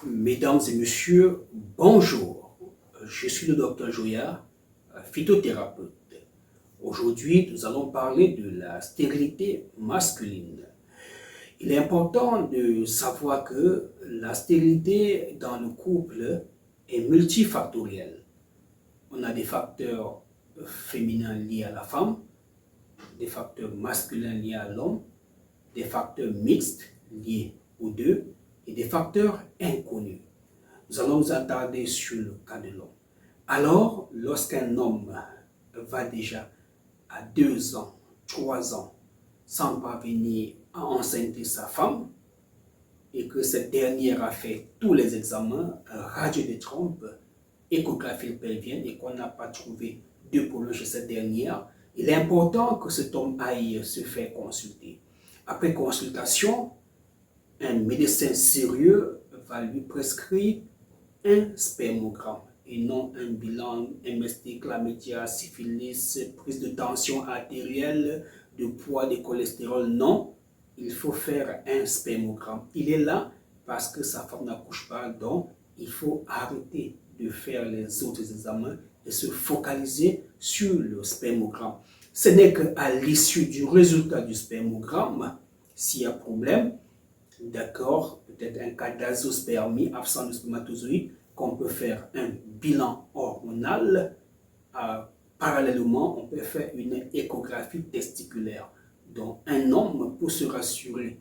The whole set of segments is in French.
Mesdames et messieurs, bonjour. Je suis le docteur Joya, phytothérapeute. Aujourd'hui, nous allons parler de la stérilité masculine. Il est important de savoir que la stérilité dans le couple est multifactorielle. On a des facteurs féminins liés à la femme, des facteurs masculins liés à l'homme, des facteurs mixtes liés aux deux et des facteurs inconnus. Nous allons nous attarder sur le cas de l'homme. Alors, lorsqu'un homme va déjà à 2 ans, 3 ans, sans parvenir à enceinte sa femme, et que cette dernière a fait tous les examens, radio de trompe, échographie pelvienne, et qu'on n'a pas trouvé de problème chez cette dernière, il est important que cet homme aille se faire consulter. Après consultation, un médecin sérieux va lui prescrire un spermogramme et non un bilan MST, chlamydia, syphilis, prise de tension artérielle, de poids, de cholestérol. Non, il faut faire un spermogramme. Il est là parce que sa femme n'accouche pas, donc il faut arrêter de faire les autres examens et se focaliser sur le spermogramme. Ce n'est qu'à l'issue du résultat du spermogramme, s'il y a problème, d'accord, peut-être un cas d'azospermie, absence de spermatozoïdes, qu'on peut faire un bilan hormonal. Parallèlement, on peut faire une échographie testiculaire. Donc, un homme, pour se rassurer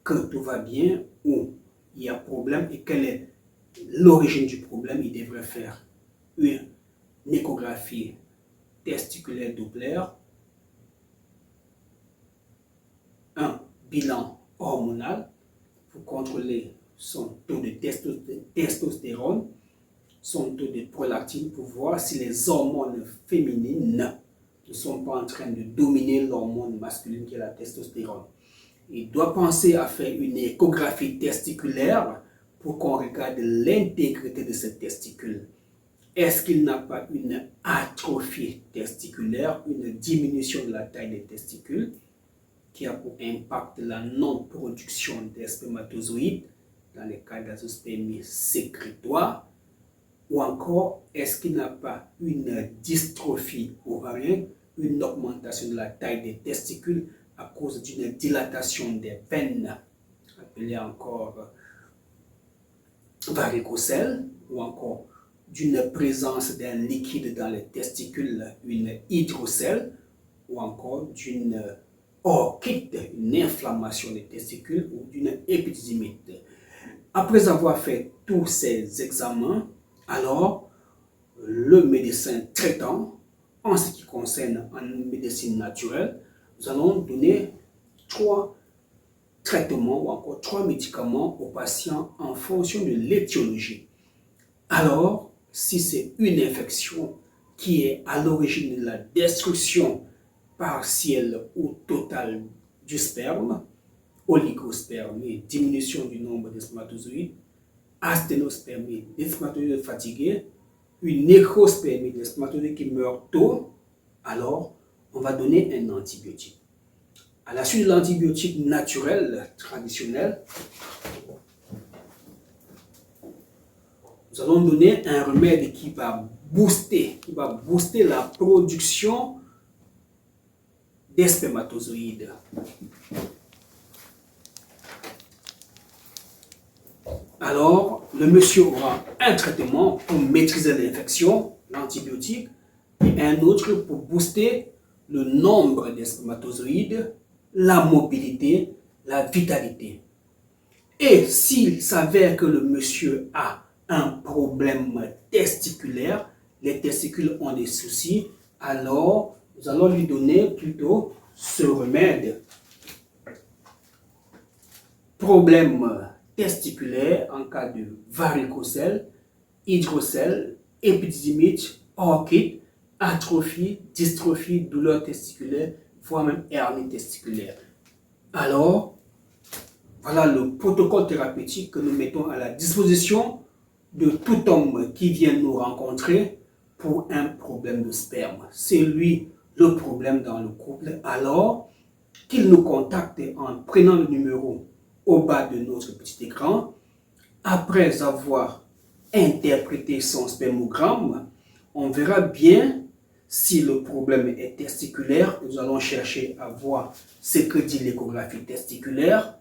que tout va bien ou il y a problème et quelle est l'origine du problème, il devrait faire une échographie testiculaire Doppler, un bilan hormonal pour contrôler son taux de testostérone, son taux de prolactine pour voir si les hormones féminines ne sont pas en train de dominer l'hormone masculine qui est la testostérone. Il doit penser à faire une échographie testiculaire pour qu'on regarde l'intégrité de cette testicule. Est-ce qu'il n'a pas une atrophie testiculaire, une diminution de la taille des testicules qui a pour impact la non-production des spermatozoïdes dans les cas d'azospermie sécrétoire, ou encore est-ce qu'il n'a pas une dystrophie ovarienne, une augmentation de la taille des testicules à cause d'une dilatation des veines, appelée encore varicocèle, ou encore d'une présence d'un liquide dans les testicules, une hydrocèle, ou encore d'une orchite, une inflammation des testicules ou d'une épididymite. Après avoir fait tous ces examens, alors le médecin traitant, en ce qui concerne en médecine naturelle, nous allons donner 3 traitements ou encore 3 médicaments aux patients en fonction de l'étiologie. Alors, si c'est une infection qui est à l'origine de la destruction partielle ou totale du sperme, oligospermie, diminution du nombre de spermatozoïdes, asténospermie, des spermatozoïdes fatigués, une nécrospermie, des spermatozoïdes qui meurent tôt, alors on va donner un antibiotique. À la suite de l'antibiotique naturel, traditionnel, nous allons donner un remède qui va booster la production des spermatozoïdes. Alors, le monsieur aura un traitement pour maîtriser l'infection, l'antibiotique, et un autre pour booster le nombre des spermatozoïdes, la mobilité, la vitalité. Et s'il s'avère que le monsieur a un problème testiculaire, les testicules ont des soucis, alors nous allons lui donner plutôt ce remède. Problème testiculaire en cas de varicocèle, hydrocèle, épididymite, orchite, atrophie, dystrophie, douleur testiculaire, voire même hernie testiculaire. Alors, voilà le protocole thérapeutique que nous mettons à la disposition de tout homme qui vient nous rencontrer pour un problème de sperme. C'est lui le problème dans le couple, alors qu'il nous contacte en prenant le numéro au bas de notre petit écran Après avoir interprété son spermogramme, on verra bien si le problème est testiculaire. Nous allons chercher à voir ce que dit l'échographie testiculaire.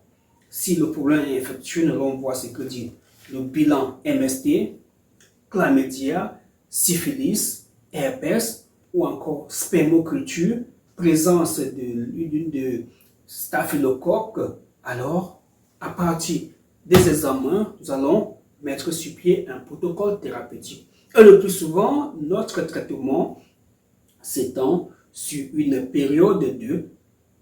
Si le problème est infectieux, nous allons voir ce que dit le bilan MST, chlamydia, syphilis, herpès ou encore spermoculture, présence de staphylocoque. Alors, à partir des examens, nous allons mettre sur pied un protocole thérapeutique. Et le plus souvent, notre traitement s'étend sur une période de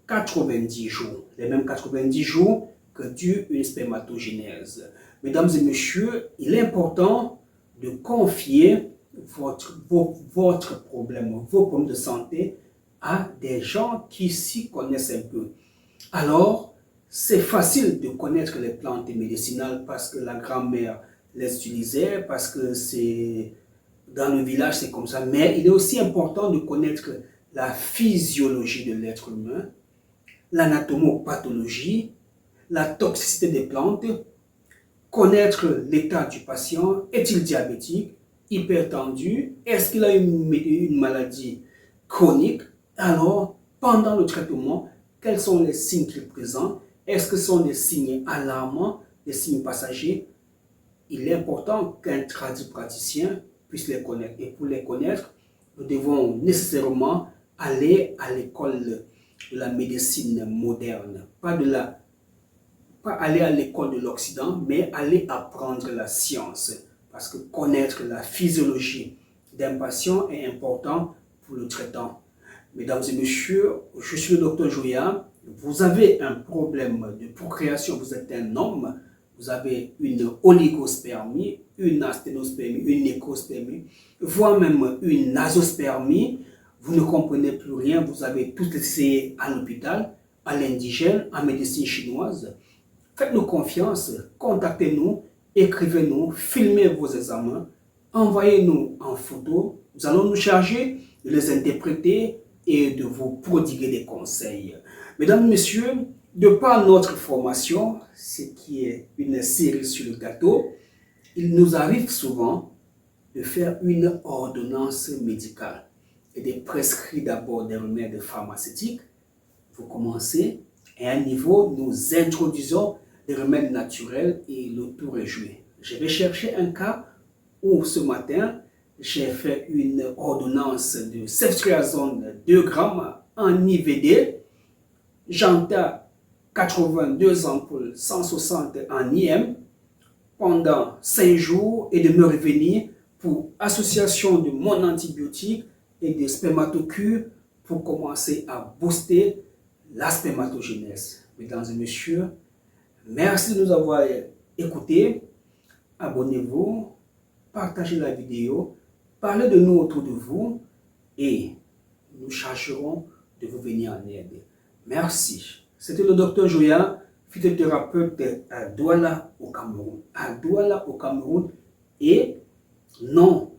90 jours. Les mêmes 90 jours que dure une spermatogénèse. Mesdames et messieurs, il est important de confier votre problème, vos problèmes de santé à des gens qui s'y connaissent un peu. Alors, c'est facile de connaître les plantes médicinales parce que la grand-mère les utilisait, parce que c'est dans le village, c'est comme ça. Mais il est aussi important de connaître la physiologie de l'être humain, l'anatomopathologie, la toxicité des plantes, connaître l'état du patient, est-il diabétique, hypertendu, est-ce qu'il a une maladie chronique. Alors, pendant le traitement, quels sont les signes qu'il présente? Est-ce que ce sont des signes alarmants, des signes passagers? Il est important qu'un praticien puisse les connaître. Et pour les connaître, nous devons nécessairement aller à l'école de la médecine moderne. Pas aller à l'école de l'Occident, mais aller apprendre la science. Parce que connaître la physiologie d'un patient est important pour le traitant. Mesdames et messieurs, je suis le docteur Joya. Vous avez un problème de procréation, vous êtes un homme, vous avez une oligospermie, une asténospermie, une nécrospermie, voire même une nasospermie, vous ne comprenez plus rien, vous avez tout essayé à l'hôpital, à l'indigène, en médecine chinoise. Faites-nous confiance, contactez-nous, écrivez-nous, filmez vos examens, envoyez-nous en photo, nous allons nous charger de les interpréter et de vous prodiguer des conseils. Mesdames et messieurs, de par notre formation, ce qui est une série sur le gâteau, il nous arrive souvent de faire une ordonnance médicale et de prescrire d'abord des remèdes pharmaceutiques. Vous commencez et à un niveau, nous introduisons des remèdes naturels et le tour est joué. Je vais chercher un cas où ce matin, j'ai fait une ordonnance de ceftriaxone 2 grammes en IVD, Janta 82 ampoules 160 en IM pendant 5 jours et de me revenir pour association de mon antibiotique et de spermatocure pour commencer à booster la spermatogénèse. Mesdames et messieurs, merci de nous avoir écoutés. Abonnez-vous, partagez la vidéo, parlez de nous autour de vous et nous chercherons de vous venir en aide. Merci. C'était le docteur Joya, phytothérapeute à Douala au Cameroun. À Douala au Cameroun et non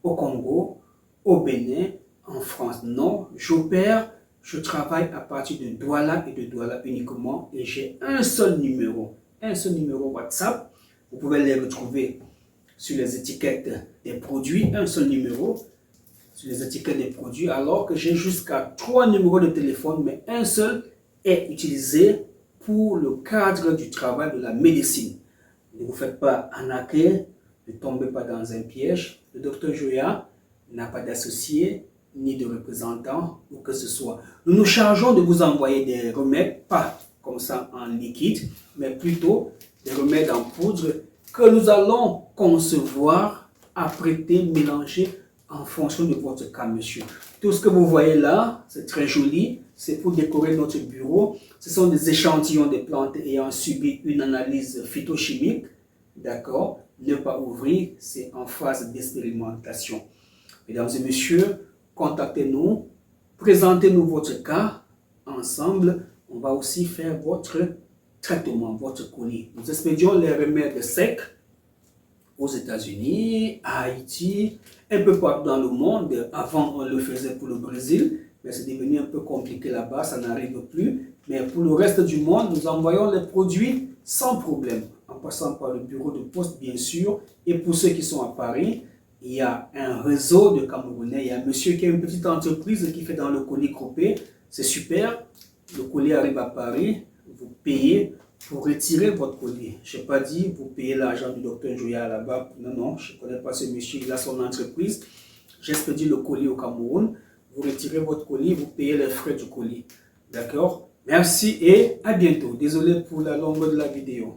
au Congo, au Bénin, en France. Non, j'opère, je travaille à partir de Douala et de Douala uniquement et j'ai un seul numéro WhatsApp. Vous pouvez les retrouver sur les étiquettes des produits, un seul numéro sur les étiquettes des produits, alors que j'ai jusqu'à 3 numéros de téléphone, mais un seul est utilisé pour le cadre du travail de la médecine. Ne vous faites pas arnaquer, ne tombez pas dans un piège. Le docteur Joya n'a pas d'associé ni de représentant ou que ce soit. Nous nous chargeons de vous envoyer des remèdes, pas comme ça en liquide, mais plutôt des remèdes en poudre que nous allons concevoir, apprêter, mélanger en fonction de votre cas, monsieur. Tout ce que vous voyez là, c'est très joli, c'est pour décorer notre bureau. Ce sont des échantillons de plantes ayant subi une analyse phytochimique, d'accord? Ne pas ouvrir, c'est en phase d'expérimentation. Mesdames et messieurs, contactez-nous, présentez-nous votre cas. Ensemble, on va aussi faire votre traitement, votre colis. Nous expédions les remèdes secs aux États-Unis, à Haïti, un peu partout dans le monde. Avant, on le faisait pour le Brésil, mais c'est devenu un peu compliqué là-bas, ça n'arrive plus. Mais pour le reste du monde, nous envoyons les produits sans problème. en passant par le bureau de poste, bien sûr. Et pour ceux qui sont à Paris, il y a un réseau de Camerounais. Il y a un monsieur qui a une petite entreprise qui fait dans le colis groupé. C'est super. Le colis arrive à Paris. Vous payez pour retirer votre colis. Je n'ai pas dit vous payez l'argent du docteur Joya là-bas. Non, non, je ne connais pas ce monsieur. Il a son entreprise. J'expédie le colis au Cameroun. Vous retirez votre colis, vous payez les frais du colis. D'accord? Merci et à bientôt. Désolé pour la longueur de la vidéo.